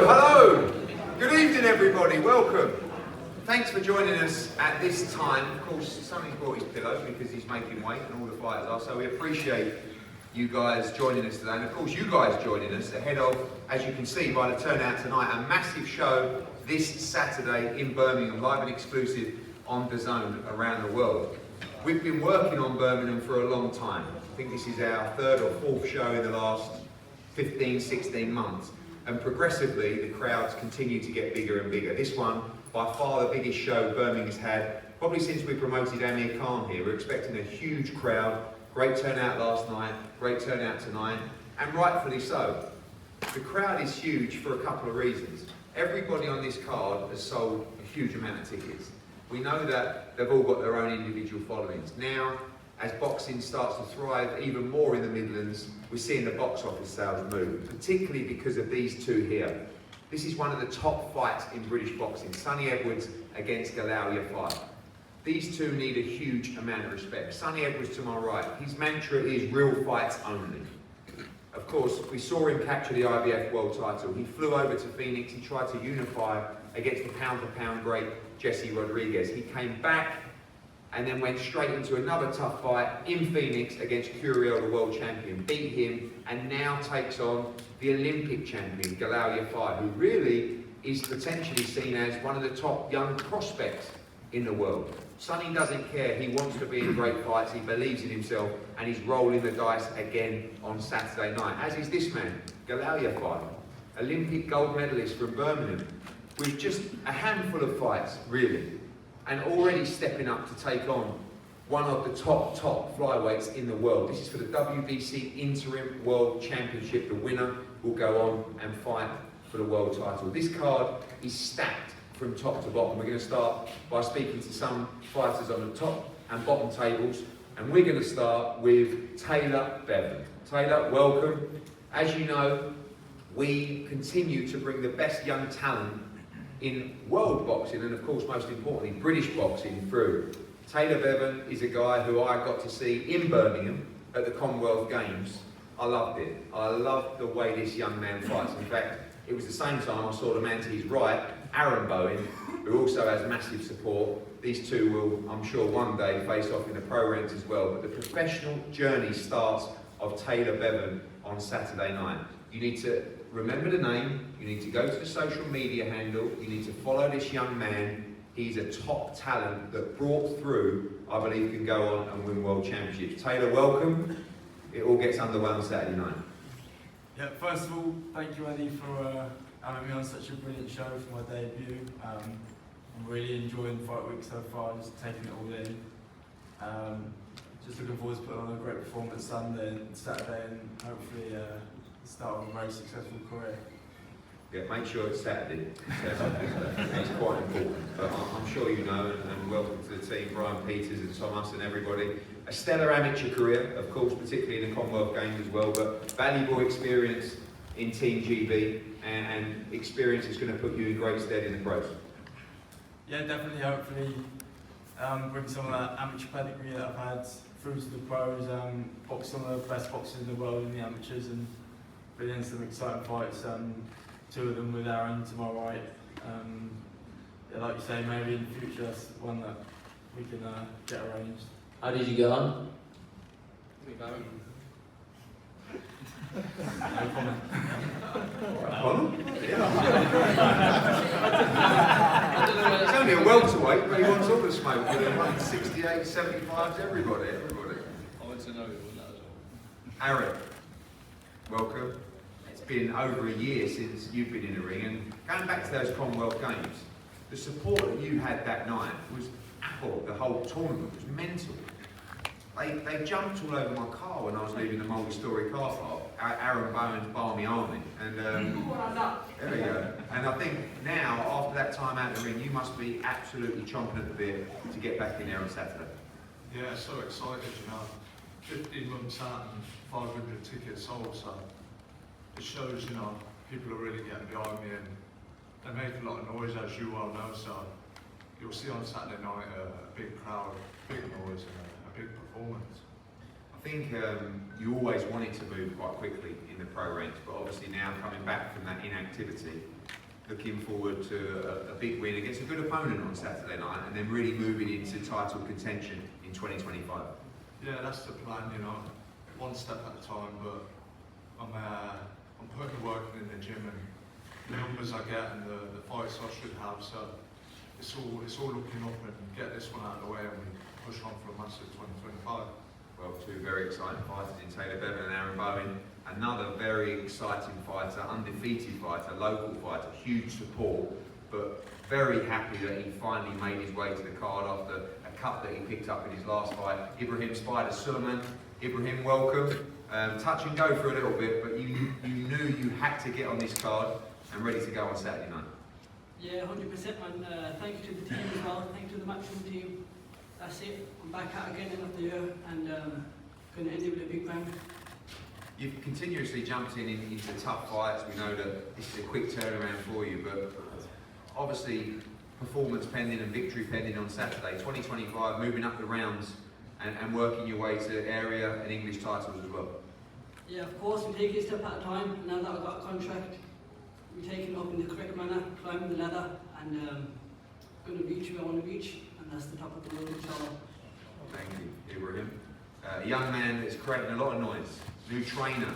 Hello! Good evening everybody, welcome. Thanks for joining us at this time. Of course, Sonny's brought his pillows because he's making weight and all the fighters are, so we appreciate you guys joining us today. And of course, you guys joining us ahead of, as you can see by the turnout tonight, a massive show this Saturday in Birmingham, live and exclusive on DAZN around the world. We've been working on Birmingham for a long time. I think this is our third or fourth show in the last 15, 16 months. And progressively, the crowds continue to get bigger and bigger. This one, by far the biggest show Birmingham's had, probably since we promoted Amir Khan here. We're expecting a huge crowd. Great turnout last night, great turnout tonight, and rightfully so. The crowd is huge for a couple of reasons. Everybody on this card has sold a huge amount of tickets. We know that they've all got their own individual followings. Now, as boxing starts to thrive even more in the Midlands, we're seeing the box office sales move, particularly because of these two here. This is one of the top fights in British boxing, Sonny Edwards against Galal Yafai. These two need a huge amount of respect. Sonny Edwards to my right, his mantra is real fights only. Of course, we saw him capture the IBF world title. He flew over to Phoenix, he tried to unify against the pound-for-pound great Jesse Rodriguez. He came back and then went straight into another tough fight in Phoenix against Curiel, the world champion, beat him, and now takes on the Olympic champion, Galal Yafai, who really is potentially seen as one of the top young prospects in the world. Sonny doesn't care, he wants to be in great fights, he believes in himself, and he's rolling the dice again on Saturday night, as is this man, Galal Yafai, Olympic gold medalist from Birmingham, with just a handful of fights, really, and already stepping up to take on one of the top flyweights in the world. This is for the WBC Interim World Championship. The winner will go on and fight for the world title. This card is stacked from top to bottom. We're going to start by speaking to some fighters on the top and bottom tables, and we're going to start with Taylor Bevan. Taylor, welcome. As you know, we continue to bring the best young talent in world boxing and of course most importantly British boxing through. Taylor Bevan is a guy who I got to see in Birmingham at the Commonwealth Games. I loved it. I loved the way this young man fights. In fact, it was the same time I saw the man to his right, Aaron Bowen, who also has massive support. These two will, I'm sure, one day face off in the pro ranks as well. But the professional journey starts of Taylor Bevan on Saturday night. You need to remember the name, you need to go to the social media handle, you need to follow this young man. He's a top talent that brought through, I believe, can go on and win world championships. Taylor, welcome. It all gets underway on Saturday night. Yeah, first of all, thank you, Eddie, for having me on such a brilliant show for my debut. I'm really enjoying the fight week so far, just taking it all in. Just looking forward to putting on a great performance Sunday and Saturday, and hopefully start of a very successful career. Yeah, make sure it's Saturday. It's quite important. But I'm sure you know, and welcome to the team, Brian Peters and Thomas and everybody. A stellar amateur career, of course, particularly in the Commonwealth Games as well, but valuable experience in Team GB, and experience is going to put you in great stead in the pros. Yeah, definitely, hopefully bring some of that amateur pedigree that I've had through to the pros, box some of the best boxers in the world in the amateurs, and bring in some exciting fights, two of them with Aaron to my right. Yeah, like you say, maybe in the future that's one that we can get arranged. How did you get on? No comment. It's only a welterweight, but he wants all the smoke. 168, 75s, everybody. I want to know that as well. Aaron, welcome. It's been over a year since you've been in the ring, and going back to those Commonwealth Games, the support that you had that night was apple. The whole tournament was mental. They jumped all over my car when I was leaving the multi-storey car park. Aaron Bowen's Barmy Army, and there we go. And I think now, after that time out in the ring, you must be absolutely chomping at the bit to get back in there on Saturday. Yeah, so excited, you know. 15 months out and 500 tickets sold, so it shows, you know, people are really getting behind me, and they make a lot of noise, as you well know, so you'll see on Saturday night a big crowd, big noise and a big performance. I think you always wanted to move quite quickly in the pro ranks, but obviously now coming back from that inactivity, looking forward to a big win against a good opponent on Saturday night, and then really moving into title contention in 2025. Yeah, that's the plan, you know, one step at a time, but I'm putting the work in the gym and the numbers I get and the fights I should have, so it's all looking up and get this one out of the way and we push on for a massive 2025. Well, two very exciting fighters in Taylor Bevan and Aaron Bowen. Another very exciting fighter, undefeated fighter, local fighter, huge support, but very happy that he finally made his way to the card after a cut that he picked up in his last fight. Ibrahim Spider Suleiman. Ibrahim, welcome. Touch and go for a little bit, but you knew you had to get on this card and ready to go on Saturday night. Yeah, 100%, man. Thank you to the team as well. Thank you to the matchroom team. That's it. I'm back out again end of the year and going to end it with a big bang. You've continuously jumped into tough fights. We know that this is a quick turnaround for you, but obviously performance pending and victory pending on Saturday. 2025, moving up the rounds and working your way to area and English titles as well. Yeah, of course, we take it a step at a time. Now that I've got a contract, we're taking it up in the correct manner, climbing the ladder, and going to reach where I want to reach, and that's the top of the world, inshallah. Thank you, Ibrahim. A young man that's creating a lot of noise. New trainer,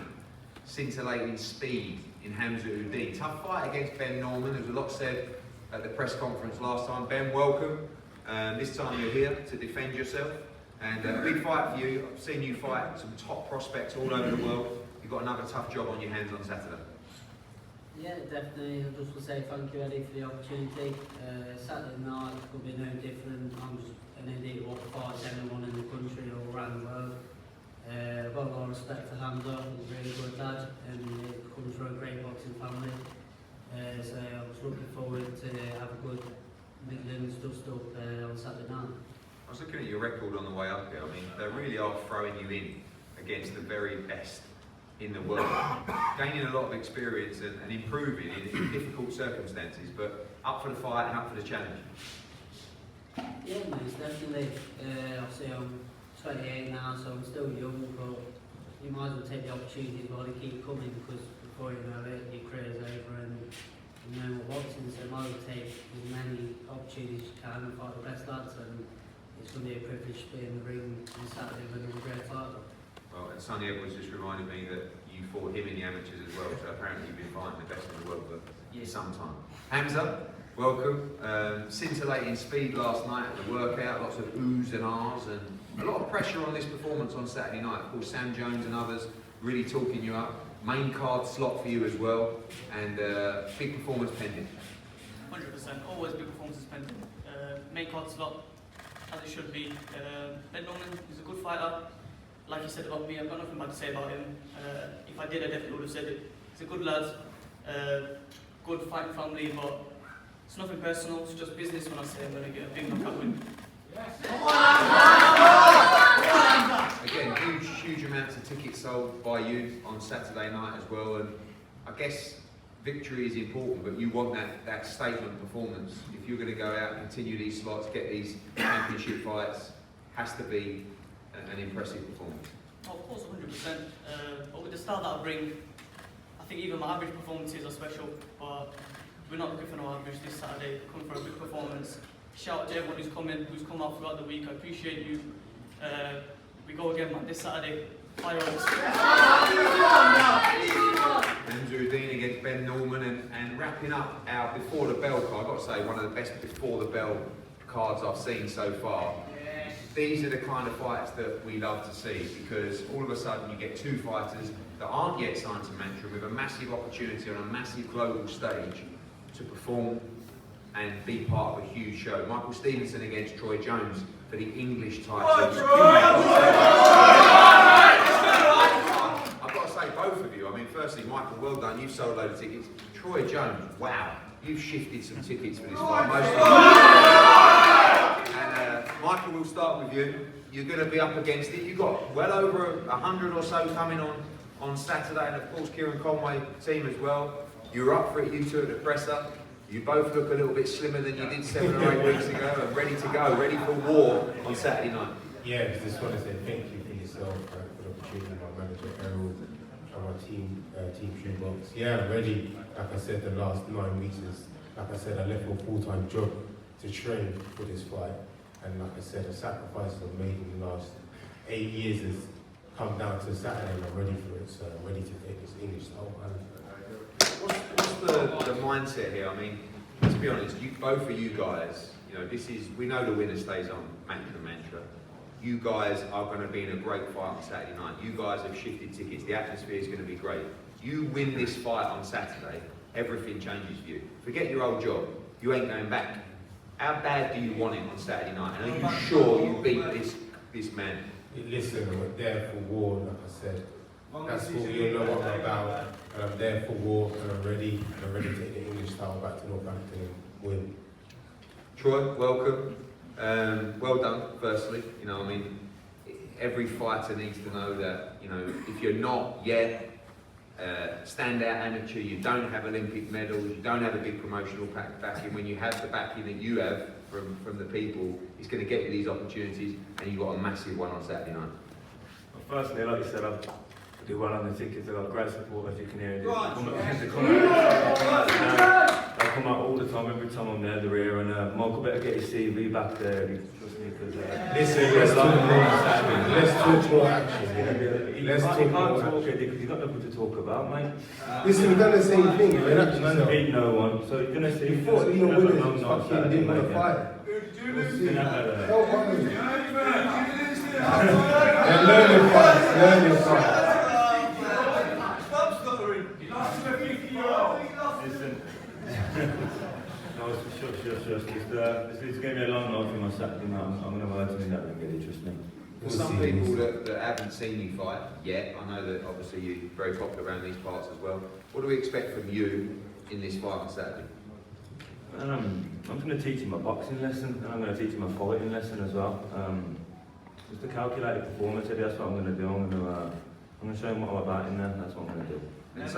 scintillating speed in Hamza Uddin. Tough fight against Ben Norman. There was a lot said at the press conference last time. Ben, welcome. This time you're here to defend yourself. And a big fight for you. I've seen you fight some top prospects all over the world. You've got another tough job on your hands on Saturday. Yeah, definitely. I just want to say thank you, Eddie, for the opportunity. Saturday night could be no different. I'm just an idiot what fights everyone in the country or around the world. I've got a lot of respect for Hamza. He's a really good lad and he comes from a great boxing family. So I was looking forward to have a good Midlands dust up on Saturday night. I was looking at your record on the way up here. I mean, they really are throwing you in against the very best in the world. Gaining a lot of experience and improving in difficult circumstances, but up for the fight and up for the challenge. Yeah, most definitely. Obviously I'm 28 now, so I'm still young, but you might as well take the opportunity while they keep coming, because before you know it, your career's over and you know more boxing, so you might as well take as many opportunities as you can and fight the best lads, and it's going to be a privilege to be in the ring on Saturday with a great title. Well, and Sonny Edwards just reminded me that you fought him in the amateurs as well, so apparently you've been fighting the best in the world for some time. Hamza, welcome. Scintillating speed last night at the workout, lots of oohs and ahs, and a lot of pressure on this performance on Saturday night. Of course, Sam Jones and others really talking you up. Main card slot for you as well, and big performance pending. 100%, always big performances pending. Main card slot, as it should be. Ben Norman is a good fighter. Like you said about me, I've got nothing bad to say about him. If I did, I definitely would have said it. He's a good lad, good fighting family, but it's nothing personal, it's just business when I say I'm going to get a big knockout win. Again, huge amounts of tickets sold by you on Saturday night as well, and I guess victory is important, but you want that statement performance. If you're going to go out and continue these slots, get these championship fights, has to be an impressive performance. Oh, of course, 100%. But with the style that I bring, I think even my average performances are special, but we're not looking for no average this Saturday. Coming for a big performance. Shout out to everyone who's come out throughout the week. I appreciate you. We go again, man, this Saturday. Fireworks. Hamza against Ben Norman, and wrapping up our Before the Bell card. I've got to say, one of the best Before the Bell cards I've seen so far. These are the kind of fights that we love to see, because all of a sudden you get two fighters that aren't yet signed to Matchroom with a massive opportunity on a massive global stage to perform and be part of a huge show. Michael Stevenson against Troy Jones for the English title. I've got to say, both of you, I mean, firstly, Michael, well done, you've sold a load of tickets. Troy Jones, wow, you've shifted some tickets for this fight. Most of them. And Michael, we'll start with you. You're going to be up against it. You've got well over 100 or so coming on Saturday, and of course, Kieran Conway team as well. You're up for it, you two at the presser. You both look a little bit slimmer than you did 7 or 8 weeks ago, and ready to go, ready for war on Saturday night. Yeah, I just want to say thank you for yourself, for the opportunity, my manager Harold. and my team shoebox. Yeah, I'm ready. Like I said, the last 9 weeks is, like I said, I left a full-time job to train for this fight. And like I said, the sacrifices I've made in the last 8 years has come down to Saturday and I'm ready for it. So I'm ready to take this English title. What's the mindset here? I mean, let's be honest, both of you guys, you know, we know the winner stays on, the mantra. You guys are going to be in a great fight on Saturday night. You guys have shifted tickets. The atmosphere is going to be great. You win this fight on Saturday, everything changes for you. Forget your old job. You ain't going back. How bad do you want it on Saturday night? And are you sure you beat this man? Listen, I'm there for war, like I said. That's what you know what I'm about. And I'm there for war, and I'm ready to take the English title back to Northampton and win. Troy, welcome. Well done, firstly. You know, I mean, every fighter needs to know that, you know, if you're not yet standout amateur, you don't have Olympic medals, you don't have a big promotional backing, when you have the backing that you have from the people, it's going to get you these opportunities, and you've got a massive one on Saturday night. Well, firstly, like you said, I do well on the tickets. I've got great support, as you can hear. They come out all the time, every time I'm there, they're here. And Michael, better get his CV back there, trust me, because listen, let's talk more action. You can't talk because you've got nothing to talk about, mate. Listen, we've done the same thing. Man beat no one, so you're going to see. You thought you were winning, you fucking didn't want to fight. Learn your fight. Listen. No, sure. This is going to be a long night for my Saturday night. I'm going to work in that ring, really, trust me. For some people that haven't seen you fight yet, I know that obviously you're very popular around these parts as well. What do we expect from you in this fight on Saturday? I'm going to teach him a boxing lesson, and I'm going to teach him a fighting lesson as well. Just a calculated performance, that's what I'm going to do. I'm going to show him what I'm about in there, that's what I'm going to do. And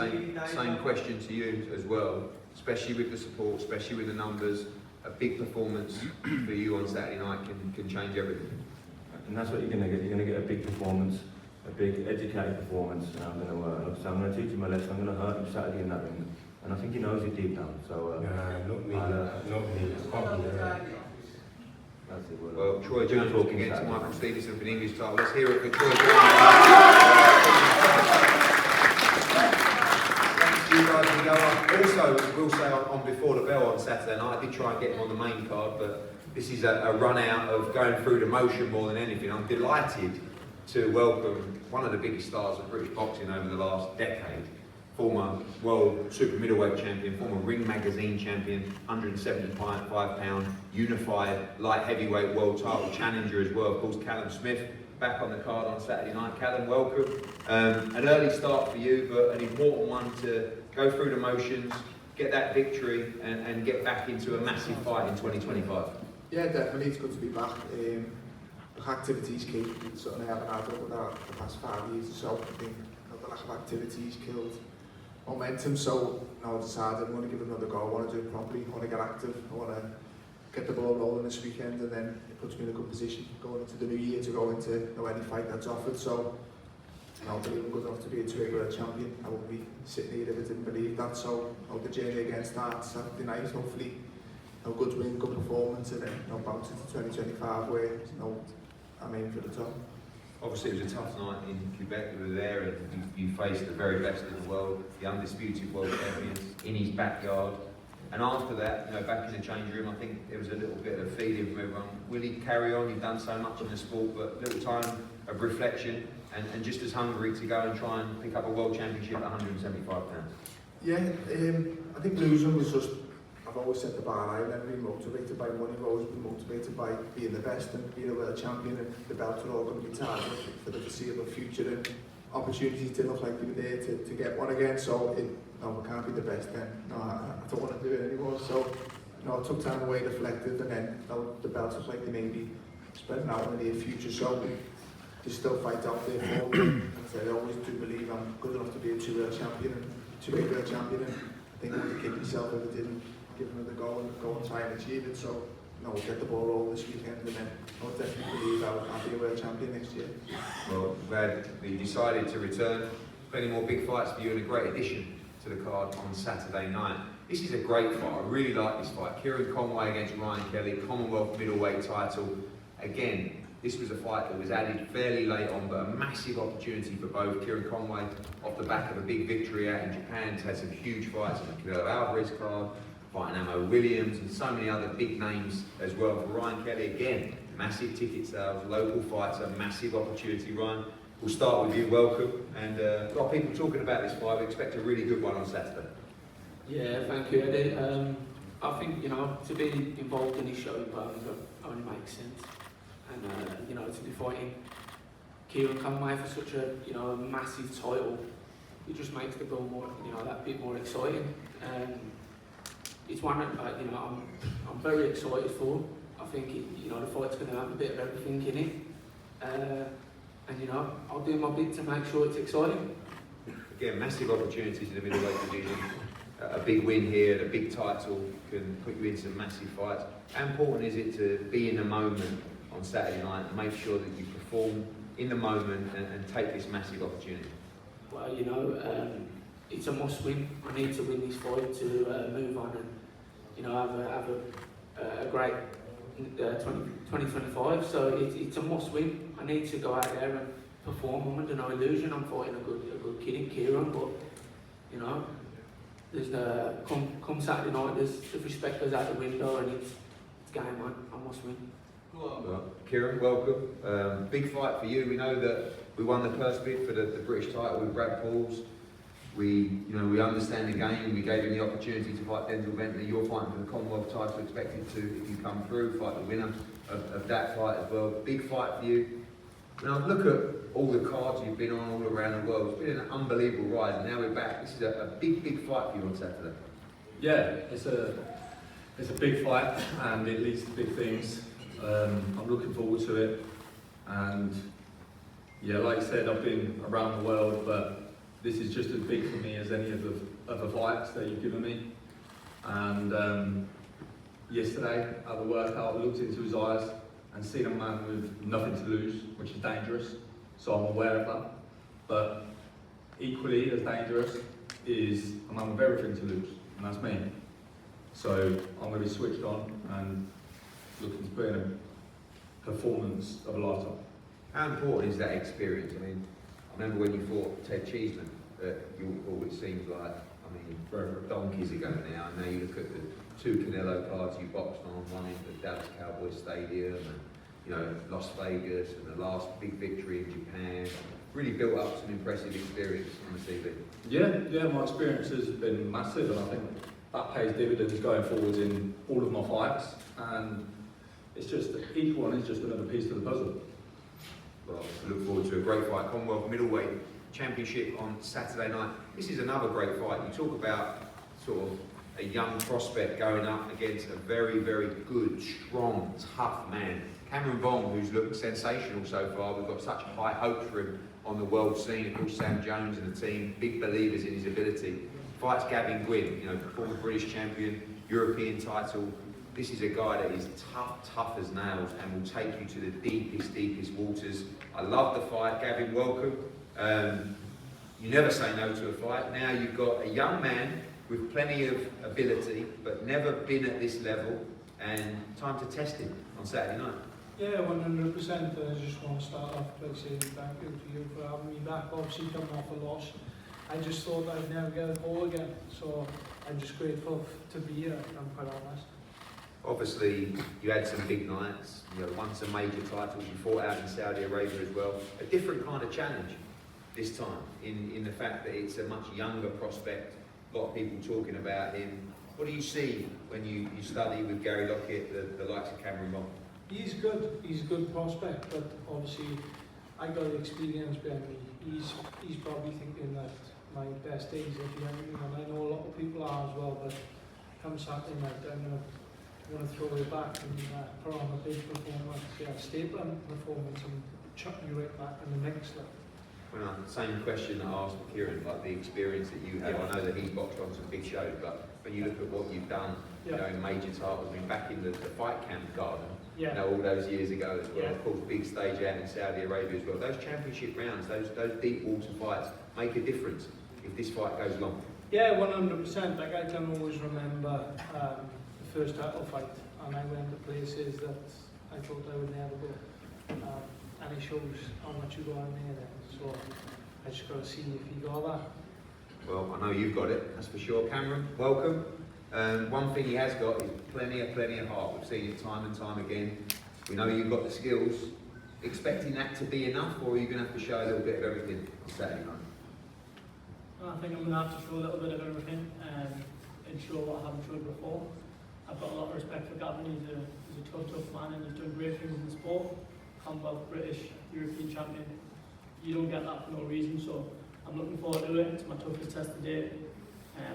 same question to you as well, especially with the support, especially with the numbers. A big performance for you on Saturday night can change everything. And that's what you're going to get. You're going to get a big performance, a big educated performance. And I'm going to teach him a lesson. I'm going to hurt him Saturday in that ring. And I think he knows it deep down. So not me. That's it. Well, Troy Jones walking against Michael Stevenson for the English title. Let's hear it for Troy Jones. You guys can go up. Also, we'll say on Before the Bell on Saturday night, I did try and get him on the main card, but this is a run out of going through the motion more than anything. I'm delighted to welcome one of the biggest stars of British boxing over the last decade, former world super middleweight champion, former Ring Magazine champion, 175-pound unified light heavyweight world title challenger as well, of course, Callum Smith, back on the card on Saturday night. Callum, welcome. An early start for you, but an important one to go through the motions, get that victory, and get back into a massive fight in 2025. Yeah, definitely. It's good to be back. Activity's key. It's something I haven't had over the past 5 years or so. I think the lack of activity's killed momentum. So now I decided I'm going to give it another go. I want to do it properly. I want to get active. I want to get the ball rolling this weekend, and then it puts me in a good position going into the new year to go into any fight that's offered. So I believe I'm good enough to be a two-weight world champion. I wouldn't be sitting here if I didn't believe that. So the journey again starts Saturday night. Hopefully, a good win, good performance, and then bounce into 2025 where I'm aiming for the top. Obviously, it was a tough night in Quebec. You were there, and you faced the very best in the world, the undisputed world champions in his backyard. And after that, back in the change room, I think there was a little bit of feeling from everyone. Will he carry on? You've done so much in the sport, but a little time of reflection and just as hungry to go and try and pick up a world championship at 175 pounds. Yeah, I think losing was just, I've always set the bar high. I've never been motivated by money. I've always been motivated by being the best and being a world champion, and the belts are all going to be targeted for the foreseeable future, and opportunities didn't look like they were there to get one again. So we can't be the best then. No, I don't want to do it anymore. So I took time away, reflected, and then the belts look like they may be spreading out in the near future. So there's still fight out there for me. I always do believe I'm good enough to be a two-world champion and two-weight world champion. And I think I would kick myself if I didn't give another go and try and achieve it. So we'll get the ball rolling this weekend, and then I'll definitely believe I'll be a world champion next year. Well, glad that you decided to return. Plenty more big fights for you and a great addition to the card on Saturday night. This is a great fight. I really like this fight. Kieran Conway against Ryan Kelly, Commonwealth middleweight title. Again, this was a fight that was added fairly late on, but a massive opportunity for both. Kieran Conway, off the back of a big victory out in Japan, has had some huge fights on the Canelo Alvarez card, fighting Amo Williams, and so many other big names as well. For Ryan Kelly, again, massive ticket sales, local fighter, massive opportunity. Ryan, we'll start with you. Welcome. And a lot of people talking about this fight. We expect a really good one on Saturday. Yeah, thank you, Eddie. I think, to be involved in this show in Birmingham only makes sense. And, to be fighting Kieran Conway for such a, massive title, it just makes the goal more, that bit more exciting. It's one that, I'm very excited for. I think, the fight's going to have a bit of everything in it. And, I'll do my bit to make sure it's exciting. Again, massive opportunities in the middleweight division. A big win here, a big title can put you into some massive fights. How important is it to be in the moment on Saturday night and make sure that you perform in the moment and take this massive opportunity? Well, it's a must win. I need to win this fight to move on and, have a great 2025. So it's a must win. I need to go out there and perform. I'm under no illusion. I'm fighting a good kid in Kieran, but there's come Saturday night. The respect goes out the window, and it's game on. I must win. Well, Kieran, welcome. Big fight for you. We know that we won the first bid for the British title with Brad Pauls. We understand the game. We gave him the opportunity to fight Denzel Bentley. You're fighting for the Commonwealth title, expected to, if you come through, fight the winner of that fight as well. Big fight for you. When I look at all the cards you've been on all around the world, it's been an unbelievable ride, and now we're back. This is a big fight for you on Saturday. Yeah, it's a big fight, and it leads to big things. I'm looking forward to it, and yeah, like I said, I've been around the world, but this is just as big for me as any of the other fights that you've given me. And yesterday at the workout, I looked into his eyes and seen a man with nothing to lose, which is dangerous, so I'm aware of that. But equally as dangerous is a man with everything to lose, and that's me. So I'm going to be switched on and looking to put in a performance of a lifetime. How important is that experience? I mean, I remember when you fought Ted Cheeseman at York, it seems like, donkeys ago now, and now you look at the two Canelo cards you boxed on, one in the Dallas Cowboys Stadium, and Las Vegas, and the last big victory in Japan. Really built up some impressive experience on the TV. Yeah, my experience has been massive, and I think that pays dividends going forwards in all of my fights, and it's just, each one is just another piece to the puzzle. Well, I look forward to a great fight. Commonwealth Middleweight Championship on Saturday night. This is another great fight. You talk about sort of a young prospect going up against a very, very good, strong, tough man. Cameron Bong, who's looked sensational so far. We've got such high hopes for him on the world scene. Of course, Sam Jones and the team, big believers in his ability. Fights Gavin Gwynn, former British champion, European title. This is a guy that is tough as nails and will take you to the deepest waters. I love the fight. Gavin, welcome. You never say no to a fight. Now you've got a young man with plenty of ability, but never been at this level, and time to test him on Saturday night. Yeah, 100%. I just want to start off by saying thank you to you for having me back. Obviously coming off a loss, I just thought I'd never get a call again. So I'm just grateful to be here, I'm quite honest. Obviously, you had some big nights, won some major titles, you fought out in Saudi Arabia as well. A different kind of challenge this time, in the fact that it's a much younger prospect, a lot of people talking about him. What do you see when you study with Gary Lockett, the likes of Cameron Bond? He's a good prospect, but obviously I got the experience behind me. He's probably thinking that my best days are behind me, and I know a lot of people are as well, but come Saturday night, I'm going to throw it back and put on a big performance, stapling performance, and chuck you right back in the mix. Well, same question that I asked for Kieran, like the experience that you have. I know that he's boxed on some big shows, but when you look at what you've done, in major titles, back in the fight camp garden, you know, all those years ago as well. Of course, big stage out in Saudi Arabia as well. Those championship rounds, those deep water fights make a difference if this fight goes long. Yeah, 100%. Like I can always remember the first title fight, and I went to places that I thought I would never go. And it shows how much you got in there then. So I just got to see if you got that. Well, I know you've got it, that's for sure. Cameron, welcome. One thing he has got is plenty of heart. We've seen it time and time again. We know you've got the skills. Expecting that to be enough, or are you going to have to show a little bit of everything on Saturday night? I think I'm going to have to show a little bit of everything and show what I haven't showed before. I've got a lot of respect for Gavin. He's a tough man and he's done great things in the sport. Commonwealth, British, European champion. You don't get that for no reason, so I'm looking forward to it. It's my toughest test to date,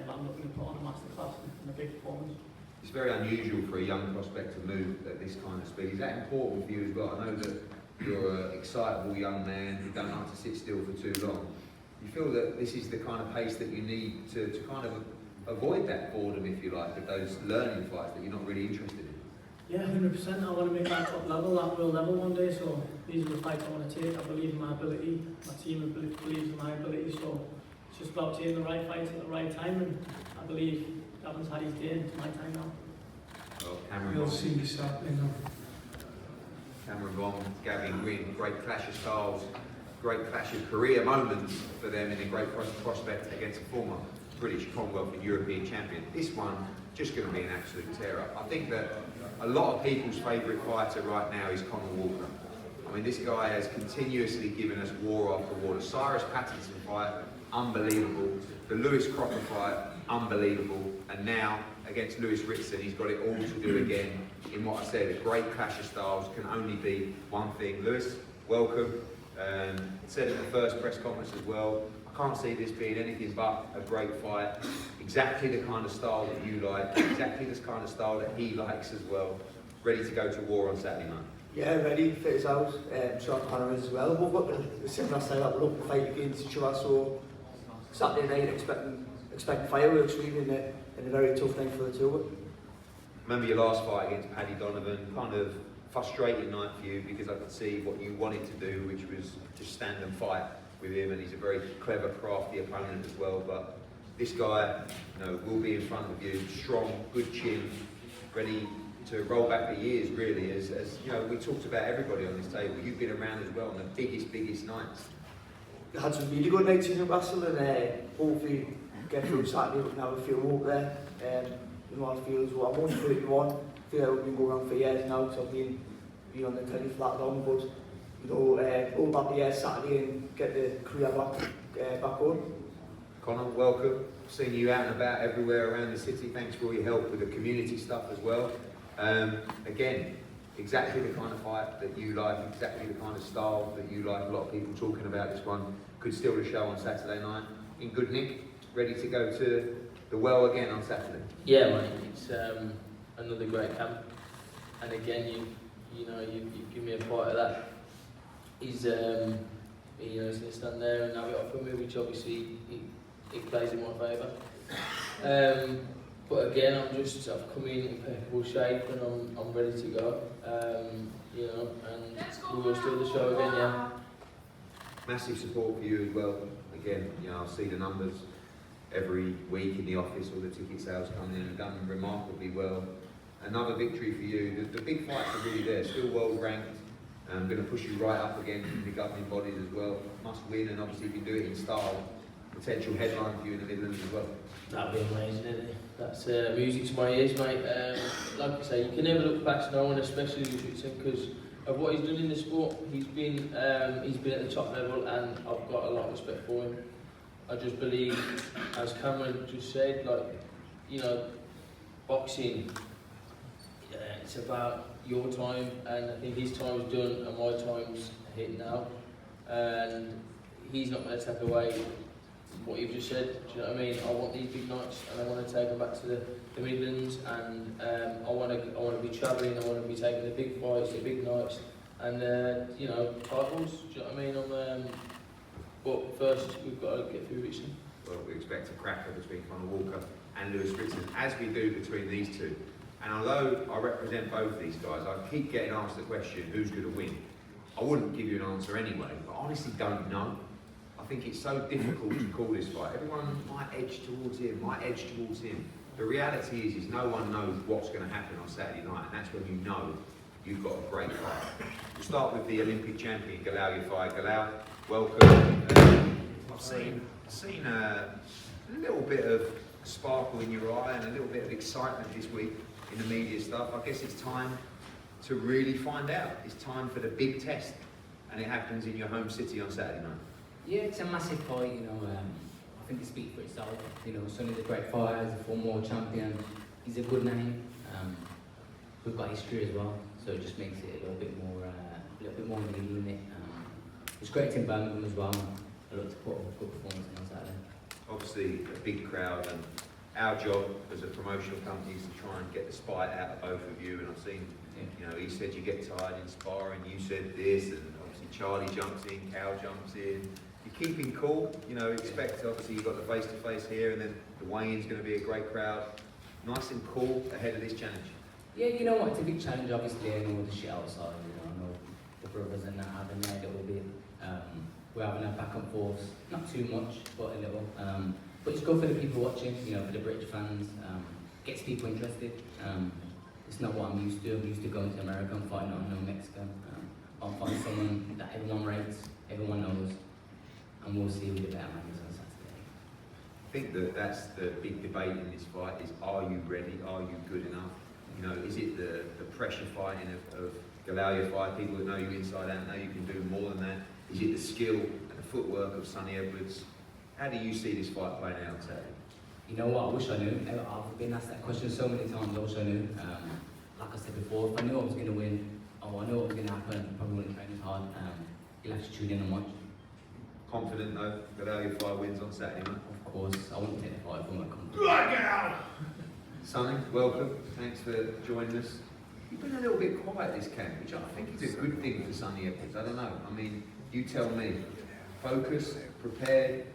but I'm looking to put on a masterclass and a big performance. It's very unusual for a young prospect to move at this kind of speed. Is that important for you as well? I know that you're an excitable young man who don't like to sit still for too long. You feel that this is the kind of pace that you need to kind of avoid that boredom, if you like, of those learning fights that you're not really interested in? Yeah, 100%. I want to make that top level, that world level one day, so these are the fights I want to take. I believe in my ability, my team believes in my ability, so it's just about taking the right fights at the right time, and I believe Gavin's had his day, it's my time now. Well, Cameron We'll see this happening now. Cameron Bond, Gavin Gwynn, great clash of styles, great clash of career moments for them, and a great prospect against a former British, Commonwealth and European champion. This one, just going to be an absolute tear-up. I think that a lot of people's favourite fighter right now is Conor Walker. I mean, this guy has continuously given us war after war. The Cyrus Patterson fight, unbelievable. The Lewis Crocker fight, unbelievable. And now, against Lewis Ritson, he's got it all to do again. In what I said, a great clash of styles can only be one thing. Lewis, welcome. Said at the first press conference as well, I can't see this being anything but a great fight. Exactly the kind of style that you like, exactly this kind of style that he likes as well. Ready to go to war on Saturday night? Yeah, ready, fit us out. Sean Conor is as well. We've got the similar style, we're up to fight against each other, so Saturday night expecting fireworks really in a very tough night for the two of them. Remember your last fight against Paddy Donovan, kind of frustrating night for you because I could see what you wanted to do, which was just stand and fight with him, and he's a very clever, crafty opponent as well. But this guy, you know, will be in front of you, strong, good chin, ready to roll back the years. Really, as you know, we talked about everybody on this table. You've been around as well on the biggest nights. We had some really good nights in Newcastle, and hopefully get through Saturday. We can have a few up there. You know, I feel as well. I'm only 31. I feel like I've been going around for years now, so I've been on the telly for that long, but you know, go back the year Saturday and get the career back on. Conor, welcome. Seen you out and about everywhere around the city. Thanks for all your help with the community stuff as well. Again, exactly the kind of fight that you like, exactly the kind of style that you like. A lot of people talking about this one. Could steal the show on Saturday night. In good nick, ready to go to the well again on Saturday. Yeah, mate. It's another great camp, and again, you know, you give me a part of that. He's you know, he's going to stand there and have it off with me, which obviously it plays in my favour. But again, I've come in impeccable shape and I'm ready to go. You know, and we will steal the show again, yeah. Massive support for you as well. Again, you know, I see the numbers every week in the office, all the ticket sales coming in, and done remarkably well. Another victory for you. The big fights are really there, still world ranked. I'm going to push you right up again in the governing bodies as well. Must win, and obviously if you do it in style, potential headline for you in the Midlands as well. That'd be amazing, isn't it? That's music to my ears, mate. Like I say, you can never look past no one, especially Richardson, because of what he's done in the sport. He's been at the top level, and I've got a lot of respect for him. I just believe, as Cameron just said, like, you know, boxing, it's about your time, and I think his time's done and my time's hit now, and he's not going to take away what you've just said. Do you know what I mean? I want these big nights, and I want to take them back to the Midlands, and I want to be travelling. I want to be taking the big fights, the big nights, and you know, titles. Do you know what I mean? But first, we've got to get through Richmond. Well, we expect a cracker between Conor Walker and Lewis Ritson, as we do between these two. And although I represent both these guys, I keep getting asked the question, who's going to win? I wouldn't give you an answer anyway, but I honestly don't know. I think it's so difficult to call this fight. Everyone might edge towards him, might edge towards him. The reality is no one knows what's going to happen on Saturday night, and that's when you know you've got a great fight. We'll start with the Olympic champion, Galal Yafai. Galal, welcome. I've seen a little bit of sparkle in your eye and a little bit of excitement this week in the media stuff. I guess it's time to really find out. It's time for the big test, and it happens in your home city on Saturday night. Yeah, it's a massive fight, you know. I think it speaks for itself. You know, Sonny's a great fighter, he's a former world champion, he's a good name. We've got history as well, so it just makes it a little bit more in the unit. It's great in Birmingham as well. I look to put a good performance on Saturday. Obviously, a big crowd, and our job as a promotional company is to try and get the spite out of both of you. And I've seen, you know, he said you get tired in sparring, you said this, and obviously Charlie jumps in, Cal jumps in. You're keeping cool, you know, expect, obviously you've got the face-to-face here, and then the weigh-in's going to be a great crowd. Nice and cool ahead of this challenge. Yeah, you know what, it's a big challenge, obviously. I know the shit outside, you know, I know the brothers and that having there a little bit. We're having a back and forth, not too much, but a little. But it's good for the people watching, you know, for the British fans. Gets people interested. It's not what I'm used to. I'm used to going to America and fighting on no Mexican. I'll find someone that everyone rates, everyone knows, and we'll see who the better man is on Saturday. I think that that's the big debate in this fight is, are you ready? Are you good enough? You know, is it the pressure fighting of Galal Yafai, people that know you inside out, know you can do more than that? Is it the skill and the footwork of Sonny Edwards? How do you see this fight playing out today? You know what, I wish I knew. I've been asked that question so many times, I wish I knew. Like I said before, if I knew I was going to win, or I knew what was going to happen, I probably wouldn't train as hard. You'll have to tune in and watch. Confident though, Galal Yafai wins on Saturday night? Of course, I wouldn't take the fight from my confidence. Get out! Sonny, welcome. Thanks for joining us. You've been a little bit quiet this camp, which I think is a good thing for Sonny Edwards. I don't know. I mean, you tell me. Focused, prepared,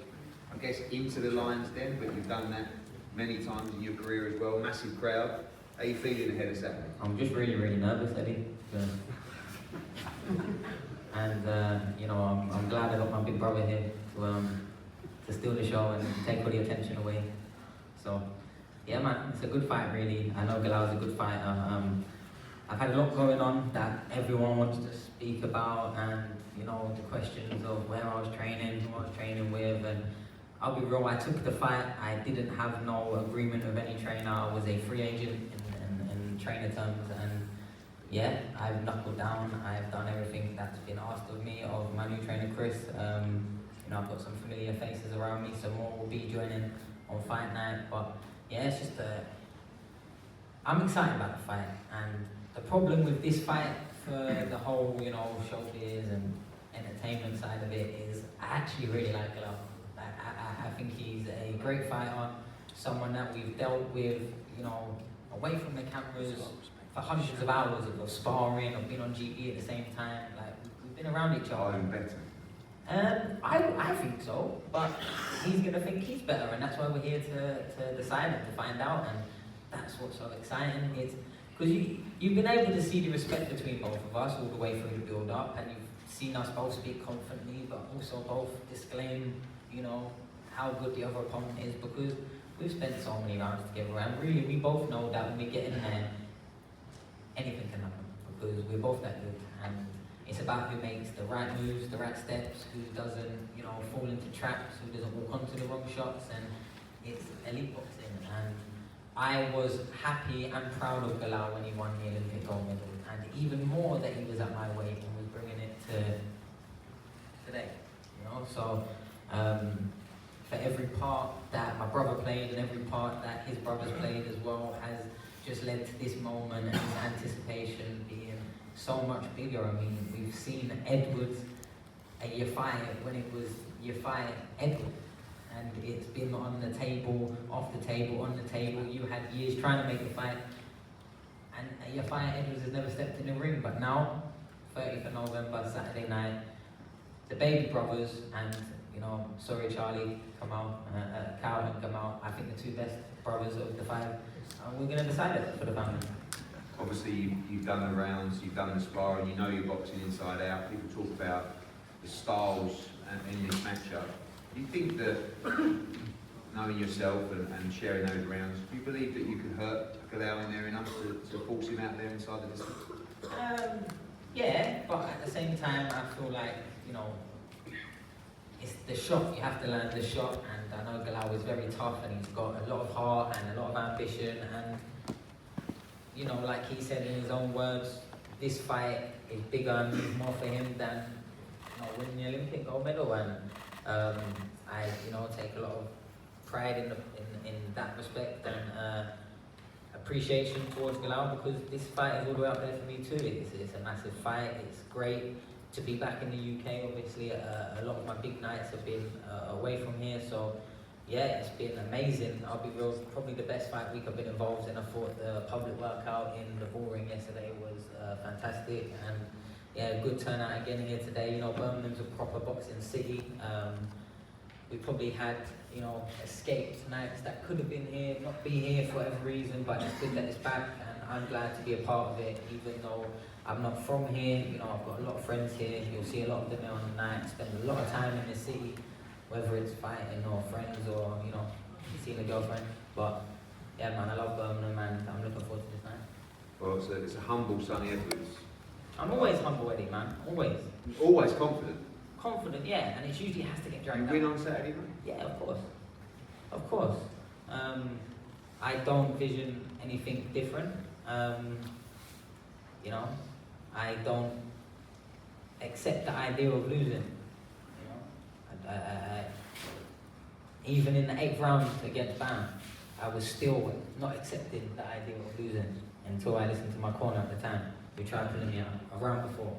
I guess into the lion's den, but you've done that many times in your career as well. Massive crowd. How are you feeling ahead of Saturday? I'm just really, really nervous, Eddie. And you know, I'm glad I got my big brother here to steal the show and take all the attention away. So yeah, man, it's a good fight, really. I know Galal's a good fighter. I've had a lot going on that everyone wants to speak about, and you know, the questions of where I was training, who I was training with, and I'll be real, I took the fight, I didn't have no agreement with any trainer, I was a free agent in trainer terms, and yeah, I've knuckled down, I've done everything that's been asked of me, of my new trainer Chris. You know, I've got some familiar faces around me, some more will be joining on fight night, but yeah, it's just I'm excited about the fight, and the problem with this fight for the whole, you know, showbiz and entertainment side of it is I actually really like Galal. I think he's a great fighter, someone that we've dealt with, you know, away from the cameras for hundreds of hours of sparring, of being on GP at the same time. Like, we've been around each other. I'm better. I think so, but he's going to think he's better, and that's why we're here to decide and to find out, and that's what's so exciting. It's because you've been able to see the respect between both of us all the way through the build-up, and you've seen us both speak confidently, but also both disclaim, you know, how good the other opponent is, because we've spent so many rounds together, and really we both know that when we get in there, anything can happen, because we're both that good, and it's about who makes the right moves, the right steps, who doesn't, you know, fall into traps, who doesn't walk onto the wrong shots, and it's elite boxing. And I was happy and proud of Galal when he won the Olympic gold medal, and even more that he was at my weight and was bringing it to today, you know. So for every part that my brother played and every part that his brothers played as well has just led to this moment and this anticipation being so much bigger. I mean, we've seen Edwards at Yafai when it was Yafai Edwards, and it's been on the table, off the table, on the table. You had years trying to make the fight, and Yafai Edwards has never stepped in the ring. But now, 30th of November, Saturday night, the baby brothers and you know, sorry Charlie, come out, Calvin, come out. I think the two best brothers of the five. We're going to decide it for the family. Obviously, you've done the rounds, you've done the sparring, you know your boxing inside out. People talk about the styles in this matchup. Do you think that, knowing yourself and sharing those rounds, do you believe that you could hurt Galal in there enough to force him out there inside the distance? Yeah, but at the same time, I feel like, you know, it's the shot. You have to land the shot, and I know Galal is very tough, and he's got a lot of heart and a lot of ambition, and you know, like he said in his own words, this fight is bigger and means more for him than, you know, winning the Olympic gold medal, and I, you know, take a lot of pride in that respect and appreciation towards Galal, because this fight is all the way up there for me too. It's a massive fight. It's great to be back in the UK. Obviously, a lot of my big nights have been away from here, so yeah, it's been amazing. I'll be real, probably the best fight week I've been involved in. I thought the public workout in the ballroom yesterday was fantastic, and yeah, good turnout again here today. You know, Birmingham's a proper boxing city. We probably had, you know, escaped nights that could have been here, not be here for whatever reason, but it's good that it's back, and I'm glad to be a part of it, even though I'm not from here. You know, I've got a lot of friends here. You'll see a lot of them here on the night. Spend a lot of time in the city, whether it's fighting or friends or, you know, seeing a girlfriend. But yeah, man, I love Birmingham, and I'm looking forward to this night. Well, it's a humble Sonny Edwards. I'm always humble, Eddie, man. Always. Always confident. Confident, yeah, and it usually has to get dragged You win on Saturday night? Yeah, of course. Of course. I don't vision anything different. You know, I don't accept the idea of losing. You know, even in the 8th round against Bam, I was still not accepting the idea of losing until I listened to my corner at the time, who tried pulling me out a round before.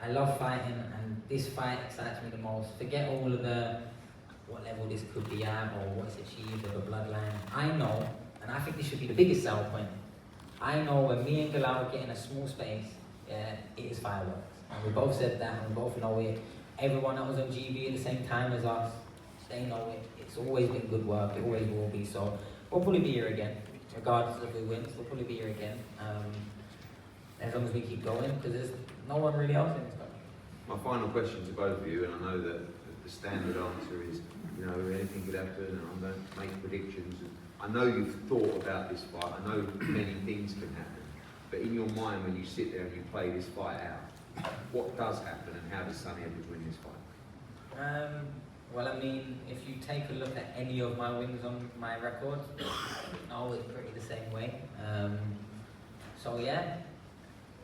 I love fighting, and this fight excites me the most. Forget all of the what level this could be at or what's achieved or the bloodline. I know, and I think this should be the biggest sell point. I know when me and Galal get in a small space, yeah, it is fireworks. And we both said that, and we both know it. Everyone that was on GB at the same time as us, they know it. It's always been good work, it always will be. So we'll probably be here again, regardless of who wins. We'll probably be here again, as long as we keep going, because there's no one really else in this country. My final question to both of you, and I know that the standard answer is, you know, anything could happen, and I don't make predictions. I know you've thought about this fight. I know many things can happen. But in your mind, when you sit there and you play this fight out, what does happen, and how does Sonny Edwards win this fight? Well, I mean, if you take a look at any of my wins on my record, always pretty the same way. So yeah,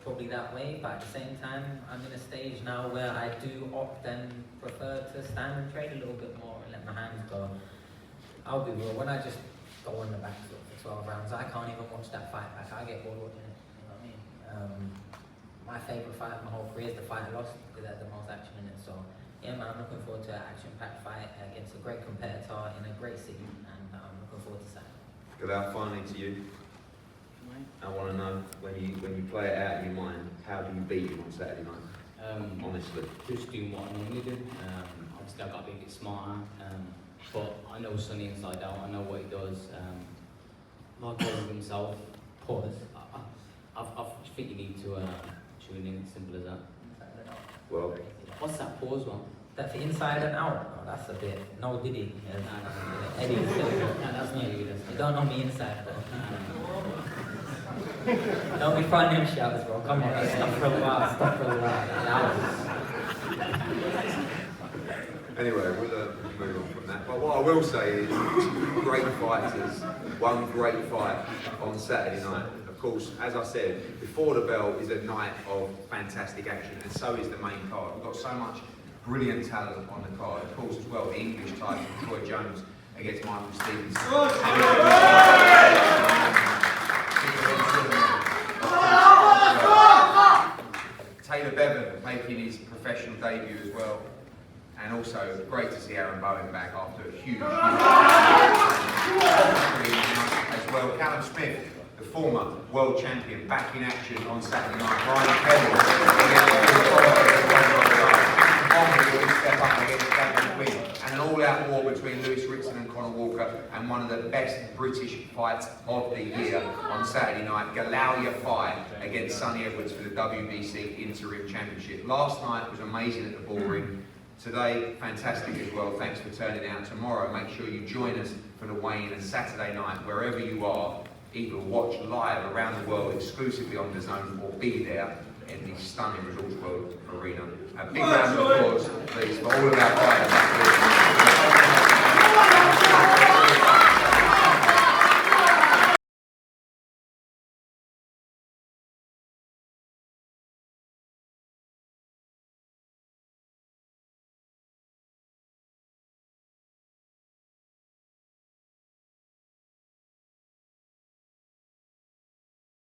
probably that way. But at the same time, I'm in a stage now where I do opt and prefer to stand and trade a little bit more and let my hands go. I'll be real. When I just go on the back foot for 12 rounds, I can't even watch that fight back. I get bored watching it. You know what I mean? My favourite fight of my whole career is the fight I lost, because it had the most action in it. So yeah, man, I'm looking forward to an action-packed fight against a great competitor in a great city, and I'm looking forward to that. Galal, finally to you. I want to know, when you play it out in your mind, how do you beat him on Saturday night? Honestly. Just doing what I normally do. Obviously, I've got to be a bit smarter, but I know Sonny inside out. I know what he does. Like with himself. Pause. I think you need to tune in. Simple as that. Well, what's that pause one? That's the inside and out. Oh, that's a bit. No, did he? No, Eddie. that's not you. You don't know me inside, bro. Don't be finding them shouts, bro. Come on, stop for a while. Stop for a while. anyway, we'll move on from that. But what I will say is, great fighters, one great fight on Saturday night. Of course, as I said, before the bell is a night of fantastic action, and so is the main card. We've got so much brilliant talent on the card. Of course, as well, the English title, Troy Jones against Michael Stevenson. Taylor Bevan making his professional debut as well. And also, great to see Aaron Bowen back after a huge as well. Callum Smith, the former world champion, back in action on Saturday night. Ryan Pebble Arnold will step up against Gavin Quinn, and an all-out war between Lewis Ritson and Conor Walker, and one of the best British fights of the year on Saturday night, Galal Yafai against Sonny Edwards for the WBC Interim Championship. Last night was amazing at the Bullring. Today, fantastic as well. Thanks for turning out. Tomorrow, make sure you join us for the weigh-in, and Saturday night, wherever you are, either watch live around the world exclusively on DAZN or be there in the stunning Resorts World Arena. A big round of applause, please, for all of our fighters.